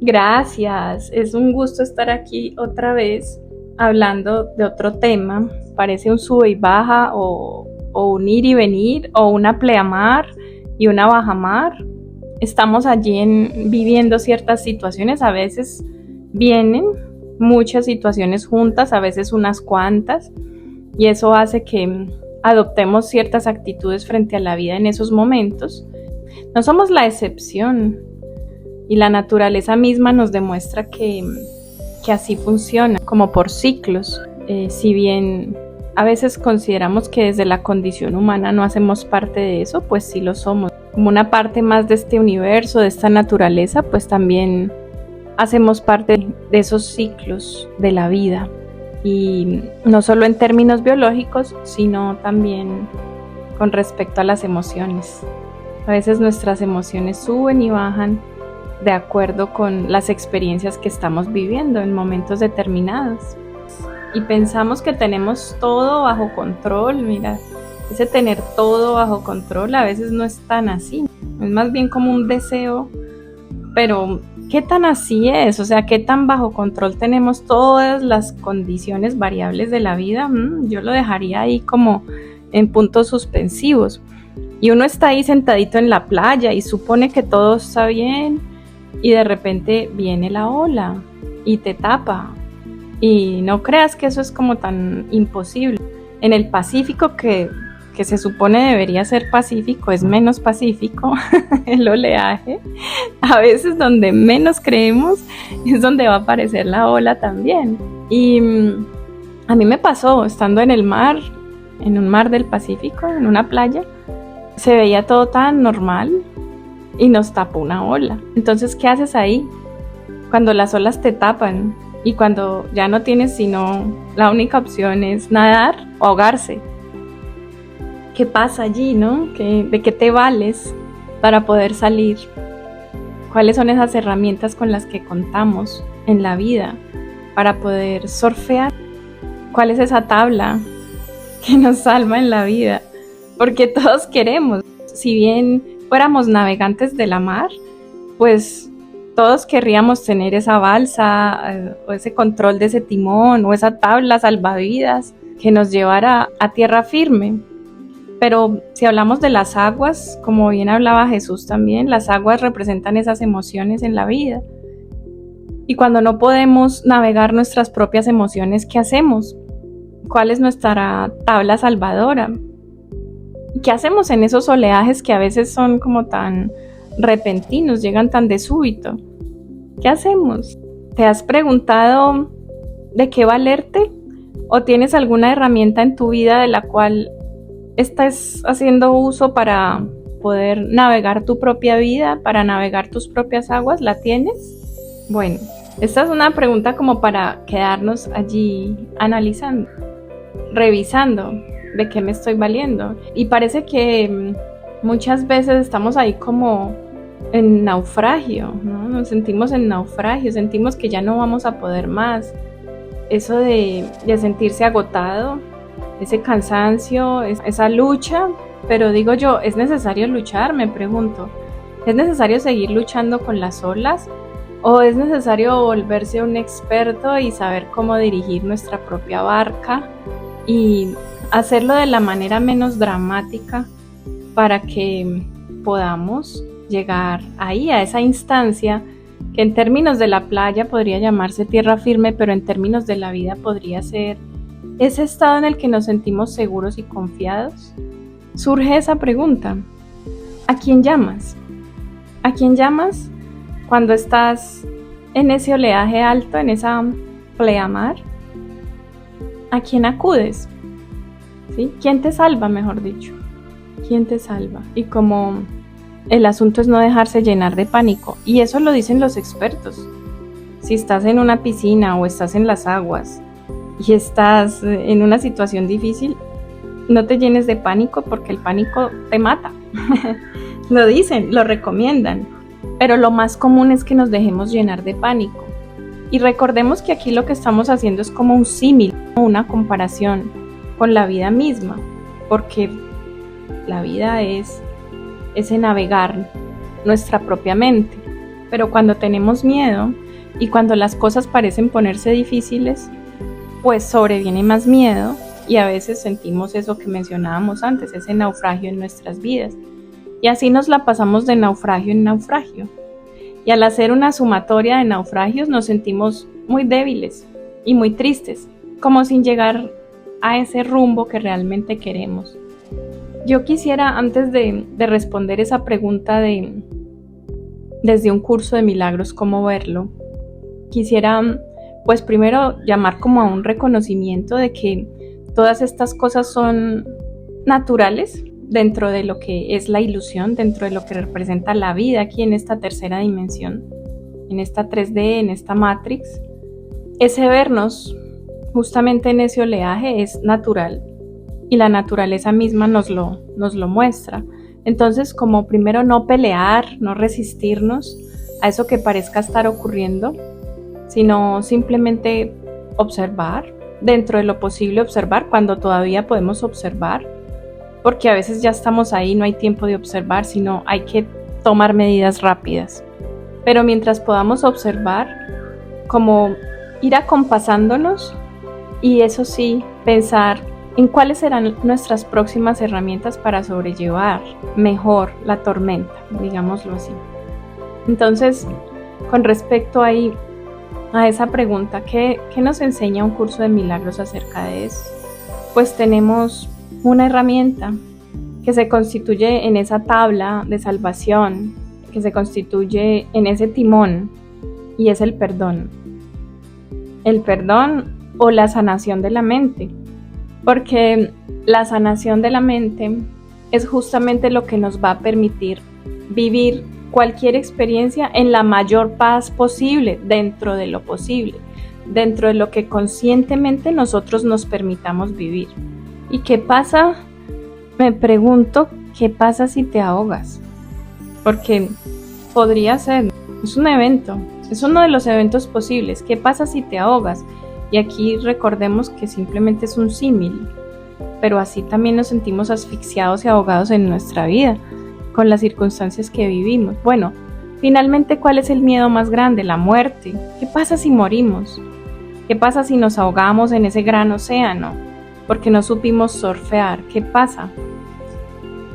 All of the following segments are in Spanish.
Gracias, es un gusto estar aquí otra vez hablando de otro tema. Parece un sube y baja o un ir y venir o una pleamar y una bajamar. Estamos allí viviendo ciertas situaciones, a veces vienen muchas situaciones juntas, a veces unas cuantas, y eso hace que adoptemos ciertas actitudes frente a la vida en esos momentos. No somos la excepción. Y la naturaleza misma nos demuestra que así funciona, como por ciclos. Si bien a veces consideramos que desde la condición humana no hacemos parte de eso, pues sí lo somos. Como una parte más de este universo, de esta naturaleza, pues también hacemos parte de esos ciclos de la vida. Y no solo en términos biológicos, sino también con respecto a las emociones. A veces nuestras emociones suben y bajan de acuerdo con las experiencias que estamos viviendo en momentos determinados. Y pensamos que tenemos todo bajo control. Mira, ese tener todo bajo control a veces no es tan así. Es más bien como un deseo, pero ¿qué tan así es? O sea, ¿qué tan bajo control tenemos todas las condiciones variables de la vida? Yo lo dejaría ahí como en puntos suspensivos. Y uno está ahí sentadito en la playa y supone que todo está bien, y de repente viene la ola y te tapa. Y no creas que eso es como tan imposible. En el Pacífico, que se supone debería ser pacífico, es menos pacífico el oleaje. A veces donde menos creemos es donde va a aparecer la ola también. Y a mí me pasó estando en el mar, en un mar del Pacífico, en una playa. Se veía todo tan normal y nos tapó una ola. Entonces, ¿qué haces ahí? Cuando las olas te tapan y cuando ya no tienes sino la única opción es nadar o ahogarse. ¿Qué pasa allí, no? ¿De qué te vales para poder salir? ¿Cuáles son esas herramientas con las que contamos en la vida para poder surfear? ¿Cuál es esa tabla que nos salva en la vida? Porque todos queremos, si bien fuéramos navegantes de la mar, pues todos querríamos tener esa balsa o ese control de ese timón o esa tabla salvavidas que nos llevara a tierra firme. Pero si hablamos de las aguas, como bien hablaba Jesús también, las aguas representan esas emociones en la vida. Y cuando no podemos navegar nuestras propias emociones, ¿qué hacemos? ¿Cuál es nuestra tabla salvadora? ¿Qué hacemos en esos oleajes que a veces son como tan repentinos, llegan tan de súbito? ¿Qué hacemos? ¿Te has preguntado de qué valerte? ¿O tienes alguna herramienta en tu vida de la cual estás haciendo uso para poder navegar tu propia vida, para navegar tus propias aguas? ¿La tienes? Bueno, esta es una pregunta como para quedarnos allí analizando, revisando de qué me estoy valiendo. Y parece que muchas veces estamos ahí como en naufragio, ¿no? Nos sentimos en naufragio, sentimos que ya no vamos a poder más. Eso de sentirse agotado, ese cansancio, esa lucha. Pero digo yo, ¿es necesario luchar? Me pregunto. ¿Es necesario seguir luchando con las olas? ¿O es necesario volverse un experto y saber cómo dirigir nuestra propia barca y hacerlo de la manera menos dramática para que podamos llegar ahí, a esa instancia que en términos de la playa podría llamarse tierra firme, pero en términos de la vida podría ser ese estado en el que nos sentimos seguros y confiados? Surge esa pregunta: ¿a quién llamas? ¿A quién llamas cuando estás en ese oleaje alto, en esa pleamar? ¿A quién acudes? ¿Sí? ¿Quién te salva, mejor dicho? ¿Quién te salva? Y como el asunto es no dejarse llenar de pánico, y eso lo dicen los expertos. Si estás en una piscina o estás en las aguas y estás en una situación difícil, no te llenes de pánico porque el pánico te mata. Lo dicen, lo recomiendan, pero lo más común es que nos dejemos llenar de pánico. Y recordemos que aquí lo que estamos haciendo es como un símil, una comparación con la vida misma, porque la vida es ese navegar nuestra propia mente. Pero cuando tenemos miedo y cuando las cosas parecen ponerse difíciles, pues sobreviene más miedo y a veces sentimos eso que mencionábamos antes, ese naufragio en nuestras vidas. Y así nos la pasamos de naufragio en naufragio. Y al hacer una sumatoria de naufragios nos sentimos muy débiles y muy tristes, como sin llegar a ese rumbo que realmente queremos. Yo quisiera, antes de responder esa pregunta desde un curso de milagros, cómo verlo, quisiera pues primero llamar como a un reconocimiento de que todas estas cosas son naturales dentro de lo que es la ilusión, dentro de lo que representa la vida aquí en esta tercera dimensión, en esta 3D, en esta Matrix. Ese vernos justamente en ese oleaje es natural y la naturaleza misma nos lo muestra. Entonces, como primero no pelear, no resistirnos a eso que parezca estar ocurriendo, sino simplemente observar, dentro de lo posible observar cuando todavía podemos observar, porque a veces ya estamos ahí, no hay tiempo de observar, sino hay que tomar medidas rápidas. Pero mientras podamos observar, como ir acompasándonos y eso sí, pensar en cuáles serán nuestras próximas herramientas para sobrellevar mejor la tormenta, digámoslo así. Entonces, con respecto a esa pregunta, ¿qué nos enseña un curso de milagros acerca de eso? Pues tenemos una herramienta que se constituye en esa tabla de salvación, que se constituye en ese timón, y es el perdón. El perdón o la sanación de la mente, porque la sanación de la mente es justamente lo que nos va a permitir vivir cualquier experiencia en la mayor paz posible, dentro de lo posible, dentro de lo que conscientemente nosotros nos permitamos vivir. ¿Y qué pasa? Me pregunto, ¿qué pasa si te ahogas? Porque podría ser, es un evento, es uno de los eventos posibles. ¿Qué pasa si te ahogas? Y aquí recordemos que simplemente es un símil, pero así también nos sentimos asfixiados y ahogados en nuestra vida, con las circunstancias que vivimos. Bueno, finalmente, ¿cuál es el miedo más grande? La muerte. ¿Qué pasa si morimos? ¿Qué pasa si nos ahogamos en ese gran océano? Porque no supimos surfear. ¿Qué pasa?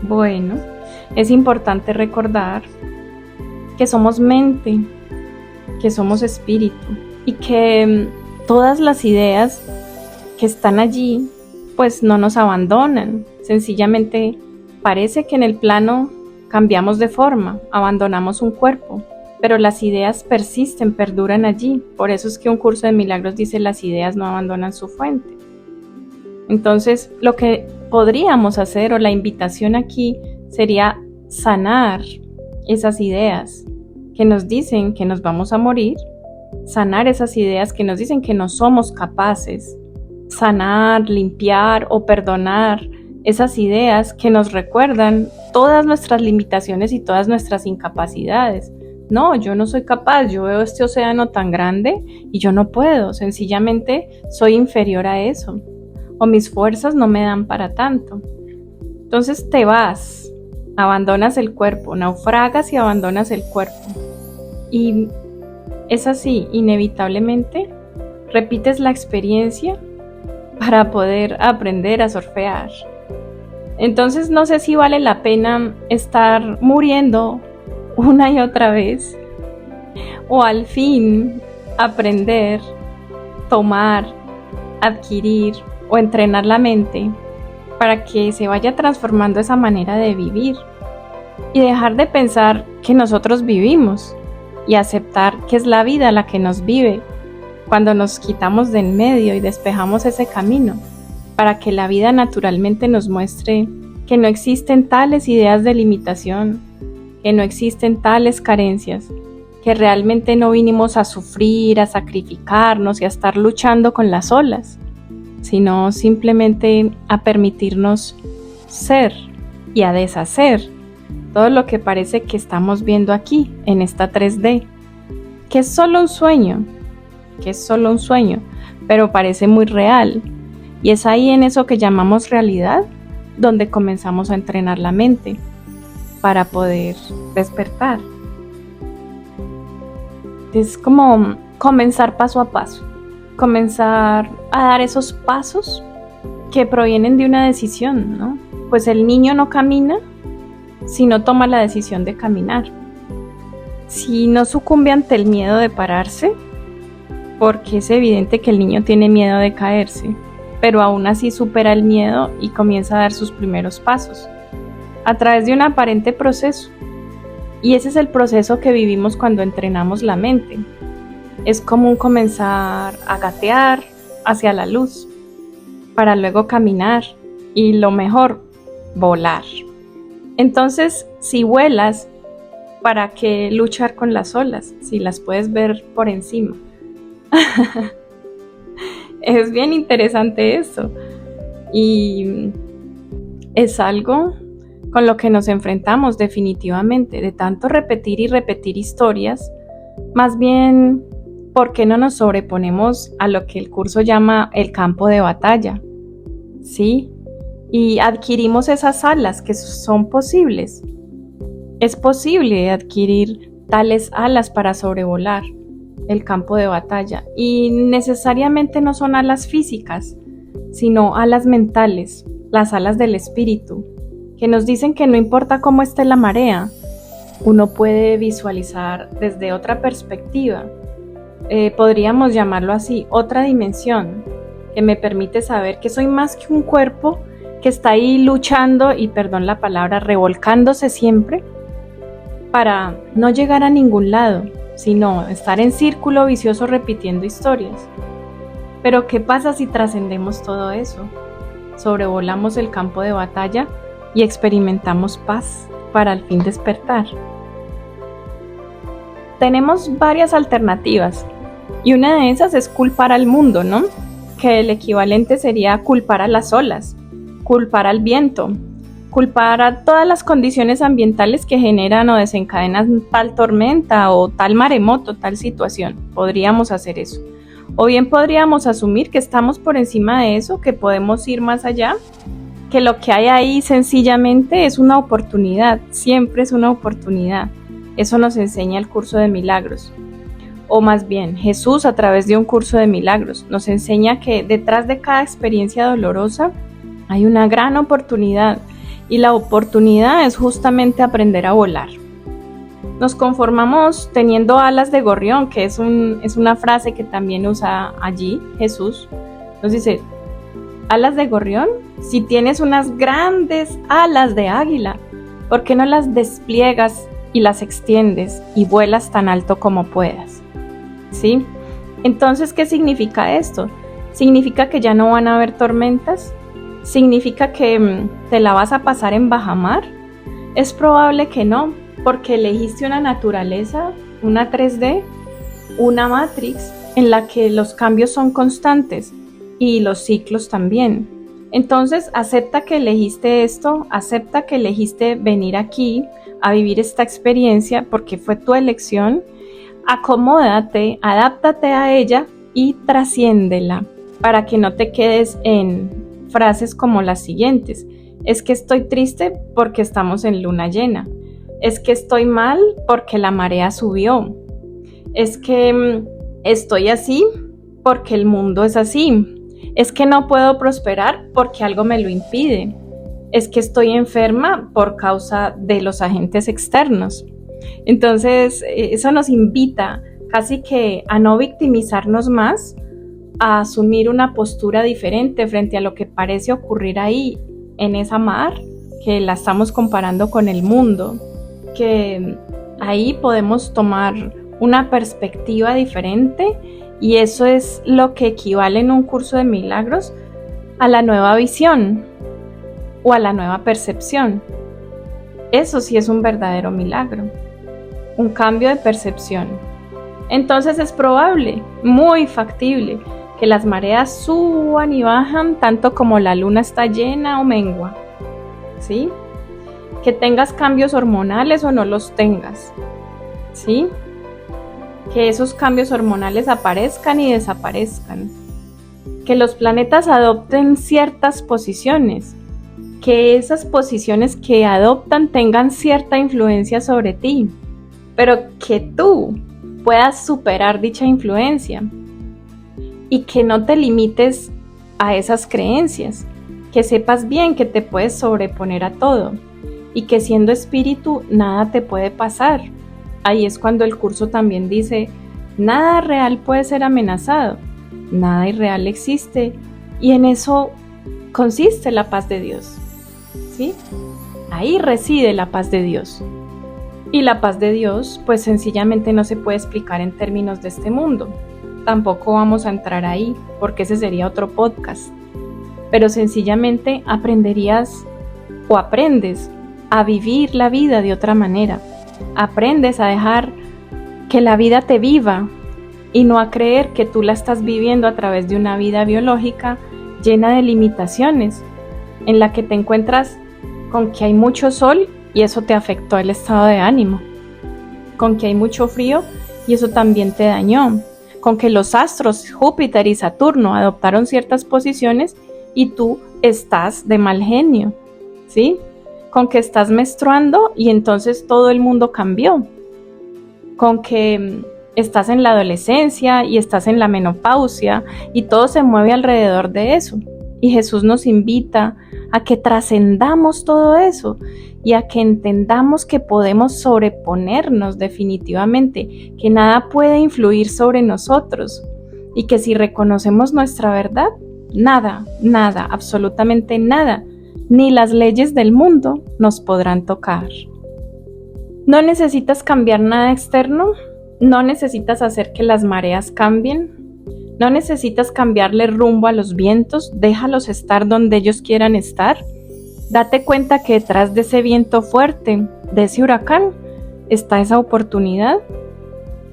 Bueno, es importante recordar que somos mente, que somos espíritu y que todas las ideas que están allí pues no nos abandonan. Sencillamente parece que en el plano cambiamos de forma, abandonamos un cuerpo, pero las ideas persisten, perduran allí. Por eso es que un curso de milagros dice: las ideas no abandonan su fuente. Entonces, lo que podríamos hacer, o la invitación aquí, sería sanar esas ideas que nos dicen que nos vamos a morir, sanar esas ideas que nos dicen que no somos capaces, sanar, limpiar o perdonar esas ideas que nos recuerdan todas nuestras limitaciones y todas nuestras incapacidades. No, yo no soy capaz, yo veo este océano tan grande y yo no puedo, sencillamente soy inferior a eso, o mis fuerzas no me dan para tanto. Entonces te vas, abandonas el cuerpo, naufragas y abandonas el cuerpo. Y es así, inevitablemente repites la experiencia para poder aprender a surfear. Entonces no sé si vale la pena estar muriendo una y otra vez, o al fin aprender, tomar, adquirir o entrenar la mente para que se vaya transformando esa manera de vivir y dejar de pensar que nosotros vivimos y aceptar que es la vida la que nos vive cuando nos quitamos de en medio y despejamos ese camino, para que la vida naturalmente nos muestre que no existen tales ideas de limitación, que no existen tales carencias, que realmente no vinimos a sufrir, a sacrificarnos y a estar luchando con las olas, sino simplemente a permitirnos ser y a deshacer todo lo que parece que estamos viendo aquí, en esta 3D, que es solo un sueño, pero parece muy real. Y es ahí, en eso que llamamos realidad, donde comenzamos a entrenar la mente para poder despertar. Es como comenzar paso a paso, comenzar a dar esos pasos que provienen de una decisión, ¿no? Pues el niño no camina si no toma la decisión de caminar, si no sucumbe ante el miedo de pararse, porque es evidente que el niño tiene miedo de caerse, pero aún así supera el miedo y comienza a dar sus primeros pasos, a través de un aparente proceso. Y ese es el proceso que vivimos cuando entrenamos la mente. Es común comenzar a gatear hacia la luz, para luego caminar y lo mejor, volar. Entonces, si vuelas, ¿para qué luchar con las olas si las puedes ver por encima? Es bien interesante eso. Y es algo con lo que nos enfrentamos definitivamente, de tanto repetir y repetir historias. Más bien, ¿por qué no nos sobreponemos a lo que el curso llama el campo de batalla? ¿Sí? Y adquirimos esas alas que son posibles. Es posible adquirir tales alas para sobrevolar el campo de batalla. Y necesariamente no son alas físicas, sino alas mentales, las alas del espíritu, que nos dicen que no importa cómo esté la marea, uno puede visualizar desde otra perspectiva. Podríamos llamarlo así, otra dimensión, que me permite saber que soy más que un cuerpo que está ahí luchando y, perdón la palabra, revolcándose siempre para no llegar a ningún lado, sino estar en círculo vicioso repitiendo historias. Pero ¿qué pasa si trascendemos todo eso? Sobrevolamos el campo de batalla y experimentamos paz para al fin despertar. Tenemos varias alternativas y una de esas es culpar al mundo, ¿no? Que el equivalente sería culpar a las olas, culpar al viento, culpar a todas las condiciones ambientales que generan o desencadenan tal tormenta o tal maremoto, tal situación. Podríamos hacer eso. O bien podríamos asumir que estamos por encima de eso, que podemos ir más allá, que lo que hay ahí sencillamente es una oportunidad, siempre es una oportunidad. Eso nos enseña el curso de milagros. O más bien, Jesús a través de un curso de milagros nos enseña que detrás de cada experiencia dolorosa hay una gran oportunidad, y la oportunidad es justamente aprender a volar. Nos conformamos teniendo alas de gorrión, que es una frase que también usa allí Jesús. Nos dice, alas de gorrión, si tienes unas grandes alas de águila, ¿por qué no las despliegas y las extiendes y vuelas tan alto como puedas? ¿Sí? Entonces, ¿qué significa esto? ¿Significa que ya no van a haber tormentas? ¿Significa que te la vas a pasar en bajamar? Es probable que no, porque elegiste una naturaleza, una 3D, una Matrix, en la que los cambios son constantes y los ciclos también. Entonces, acepta que elegiste esto, acepta que elegiste venir aquí a vivir esta experiencia porque fue tu elección. Acomódate, adáptate a ella y trasciéndela para que no te quedes en frases como las siguientes. Es que estoy triste porque estamos en luna llena. Es que estoy mal porque la marea subió. Es que estoy así porque el mundo es así. Es que no puedo prosperar porque algo me lo impide. Es que estoy enferma por causa de los agentes externos. Entonces, eso nos invita casi que a no victimizarnos más, a asumir una postura diferente frente a lo que parece ocurrir ahí en esa mar, que la estamos comparando con el mundo, que ahí podemos tomar una perspectiva diferente, y eso es lo que equivale en un curso de milagros a la nueva visión o a la nueva percepción. Eso sí es un verdadero milagro, un cambio de percepción. Entonces es probable, muy factible, que las mareas suban y bajan tanto como la luna está llena o mengua, ¿sí? Que tengas cambios hormonales o no los tengas, ¿sí? Que esos cambios hormonales aparezcan y desaparezcan. Que los planetas adopten ciertas posiciones, que esas posiciones que adoptan tengan cierta influencia sobre ti, pero que tú puedas superar dicha influencia y que no te limites a esas creencias, que sepas bien que te puedes sobreponer a todo y que siendo espíritu nada te puede pasar. Ahí es cuando el curso también dice, nada real puede ser amenazado, nada irreal existe y en eso consiste la paz de Dios, ¿sí? Ahí reside la paz de Dios. Y la paz de Dios, pues sencillamente no se puede explicar en términos de este mundo. Tampoco vamos a entrar ahí, porque ese sería otro podcast. Pero sencillamente aprenderías o aprendes a vivir la vida de otra manera. Aprendes a dejar que la vida te viva y no a creer que tú la estás viviendo a través de una vida biológica llena de limitaciones, en la que te encuentras con que hay mucho sol y eso te afectó el estado de ánimo, con que hay mucho frío y eso también te dañó, con que los astros Júpiter y Saturno adoptaron ciertas posiciones y tú estás de mal genio, ¿sí? Con que estás menstruando y entonces todo el mundo cambió, con que estás en la adolescencia y estás en la menopausia y todo se mueve alrededor de eso. Y Jesús nos invita a que trascendamos todo eso y a que entendamos que podemos sobreponernos definitivamente, que nada puede influir sobre nosotros y que si reconocemos nuestra verdad, nada, absolutamente nada, ni las leyes del mundo nos podrán tocar. No necesitas cambiar nada externo, no necesitas hacer que las mareas cambien, no necesitas cambiarle rumbo a los vientos, déjalos estar donde ellos quieran estar. Date cuenta que detrás de ese viento fuerte, de ese huracán, está esa oportunidad.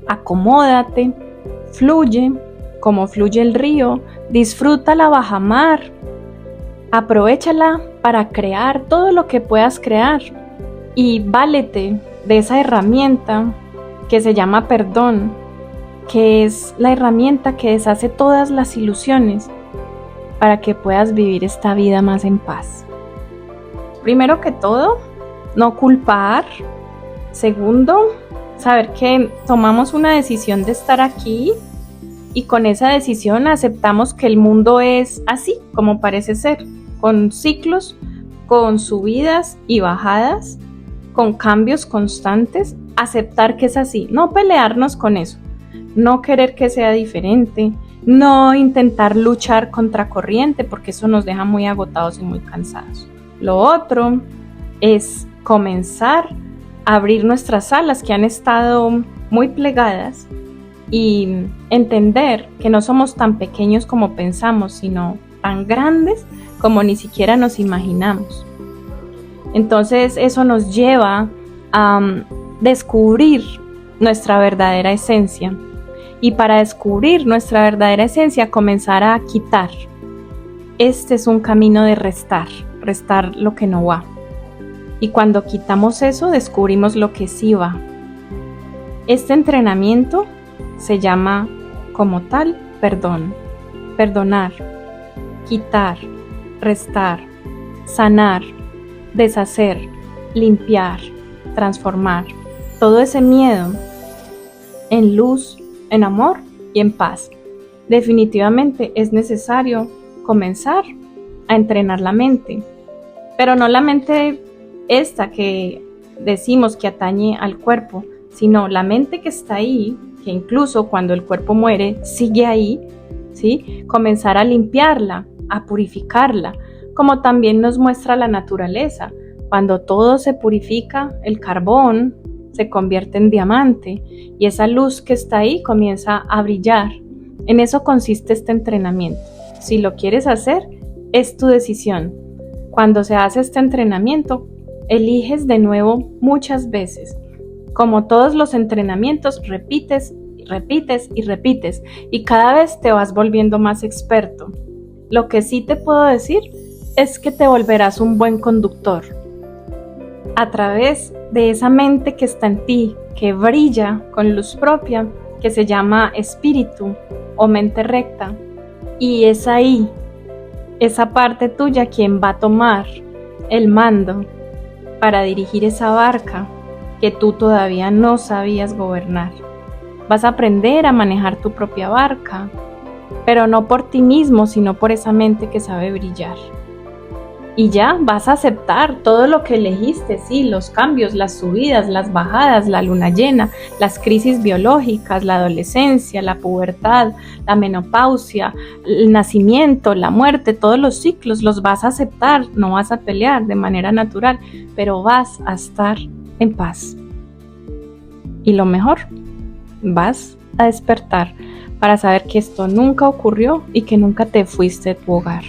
Acomódate, fluye, como fluye el río, disfruta la bajamar, aprovéchala para crear todo lo que puedas crear y válete de esa herramienta que se llama perdón, que es la herramienta que deshace todas las ilusiones para que puedas vivir esta vida más en paz. Primero que todo, no culpar. Segundo, saber que tomamos una decisión de estar aquí y con esa decisión aceptamos que el mundo es así como parece ser, con ciclos, con subidas y bajadas, con cambios constantes. Aceptar que es así, no pelearnos con eso, no querer que sea diferente, no intentar luchar contra corriente porque eso nos deja muy agotados y muy cansados. Lo otro es comenzar a abrir nuestras alas que han estado muy plegadas y entender que no somos tan pequeños como pensamos, sino tan grandes como ni siquiera nos imaginamos. Entonces eso nos lleva a descubrir nuestra verdadera esencia y para descubrir nuestra verdadera esencia comenzar a quitar. Este es un camino de restar lo que no va y cuando quitamos eso descubrimos lo que sí va. Este entrenamiento se llama como tal perdón, perdonar, quitar, restar, sanar, deshacer, limpiar, transformar todo ese miedo en luz, en amor y en paz. Definitivamente es necesario comenzar a entrenar la mente, pero no la mente esta que decimos que atañe al cuerpo, sino la mente que está ahí, que incluso cuando el cuerpo muere sigue ahí, ¿sí? Comenzar a limpiarla, a purificarla, como también nos muestra la naturaleza. Cuando todo se purifica, el carbón se convierte en diamante y esa luz que está ahí comienza a brillar. En eso consiste este entrenamiento. Si lo quieres hacer, es tu decisión. Cuando se hace este entrenamiento, eliges de nuevo muchas veces. Como todos los entrenamientos, repites y cada vez te vas volviendo más experto. Lo que sí te puedo decir es que te volverás un buen conductor. A través de esa mente que está en ti, que brilla con luz propia, que se llama espíritu o mente recta, y es ahí, esa parte tuya quien va a tomar el mando para dirigir esa barca que tú todavía no sabías gobernar. Vas a aprender a manejar tu propia barca, pero no por ti mismo, sino por esa mente que sabe brillar. Y ya vas a aceptar todo lo que elegiste, sí, los cambios, las subidas, las bajadas, la luna llena, las crisis biológicas, la adolescencia, la pubertad, la menopausia, el nacimiento, la muerte, todos los ciclos los vas a aceptar, no vas a pelear de manera natural, pero vas a estar en paz. Y lo mejor, vas a despertar para saber que esto nunca ocurrió y que nunca te fuiste de tu hogar.